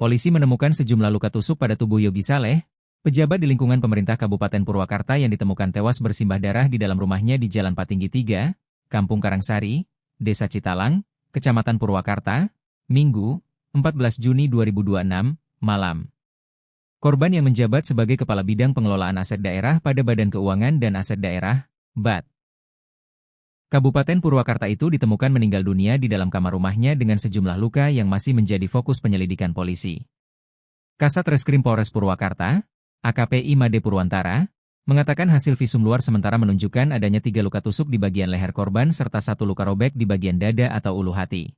Polisi menemukan sejumlah luka tusuk pada tubuh Yogi Saleh, pejabat di lingkungan pemerintah Kabupaten Purwakarta yang ditemukan tewas bersimbah darah di dalam rumahnya di Jalan Patinggi 3, Kampung Karangsari, Desa Citalang, Kecamatan Purwakarta, Minggu, 14 Juni 2026, malam. Korban yang menjabat sebagai Kepala Bidang Pengelolaan Aset Daerah pada Badan Keuangan dan Aset Daerah, BAD. Kabupaten Purwakarta itu ditemukan meninggal dunia di dalam kamar rumahnya dengan sejumlah luka yang masih menjadi fokus penyelidikan polisi. Kasat Reskrim Polres Purwakarta, AKP Imade Purwantara, mengatakan hasil visum luar sementara menunjukkan adanya 3 luka tusuk di bagian leher korban serta 1 luka robek di bagian dada atau ulu hati.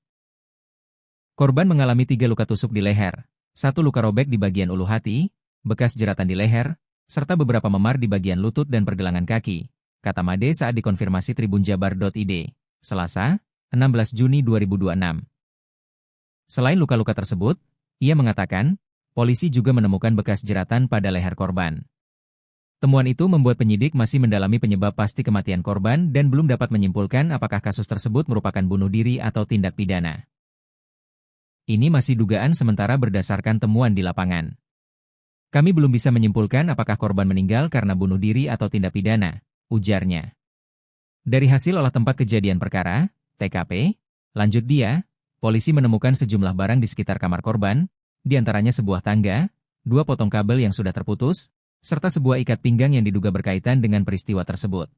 Korban mengalami 3 luka tusuk di leher, 1 luka robek di bagian ulu hati, bekas jeratan di leher, serta beberapa memar di bagian lutut dan pergelangan kaki, kata Made saat dikonfirmasi tribunjabar.id, Selasa, 16 Juni 2026. Selain luka-luka tersebut, ia mengatakan, polisi juga menemukan bekas jeratan pada leher korban. Temuan itu membuat penyidik masih mendalami penyebab pasti kematian korban dan belum dapat menyimpulkan apakah kasus tersebut merupakan bunuh diri atau tindak pidana. Ini masih dugaan sementara berdasarkan temuan di lapangan. Kami belum bisa menyimpulkan apakah korban meninggal karena bunuh diri atau tindak pidana, ujarnya. Dari hasil olah tempat kejadian perkara, TKP, lanjut dia, polisi menemukan sejumlah barang di sekitar kamar korban, di antaranya sebuah tangga, 2 potong kabel yang sudah terputus, serta sebuah ikat pinggang yang diduga berkaitan dengan peristiwa tersebut.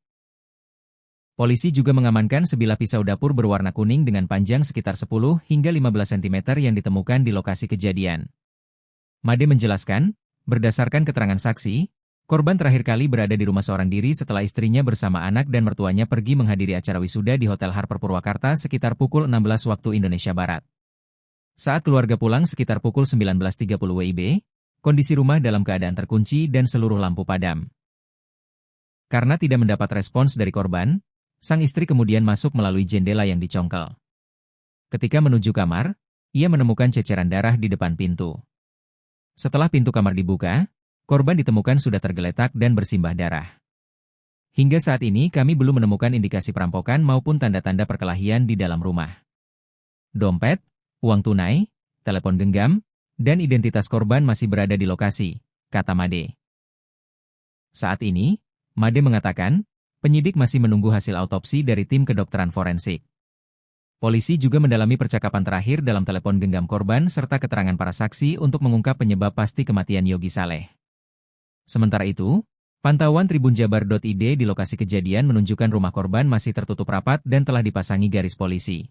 Polisi juga mengamankan sebilah pisau dapur berwarna kuning dengan panjang sekitar 10 hingga 15 cm yang ditemukan di lokasi kejadian. Made menjelaskan, berdasarkan keterangan saksi, korban terakhir kali berada di rumah seorang diri setelah istrinya bersama anak dan mertuanya pergi menghadiri acara wisuda di Hotel Harper Purwakarta sekitar pukul 16 waktu Indonesia Barat. Saat keluarga pulang sekitar pukul 19.30 WIB, kondisi rumah dalam keadaan terkunci dan seluruh lampu padam. Karena tidak mendapat respons dari korban, sang istri kemudian masuk melalui jendela yang dicongkel. Ketika menuju kamar, ia menemukan ceceran darah di depan pintu. Setelah pintu kamar dibuka, korban ditemukan sudah tergeletak dan bersimbah darah. Hingga saat ini kami belum menemukan indikasi perampokan maupun tanda-tanda perkelahian di dalam rumah. Dompet, uang tunai, telepon genggam, dan identitas korban masih berada di lokasi, kata Made. Saat ini, Made mengatakan, penyidik masih menunggu hasil autopsi dari tim kedokteran forensik. Polisi juga mendalami percakapan terakhir dalam telepon genggam korban serta keterangan para saksi untuk mengungkap penyebab pasti kematian Yogi Saleh. Sementara itu, pantauan tribunjabar.id di lokasi kejadian menunjukkan rumah korban masih tertutup rapat dan telah dipasangi garis polisi.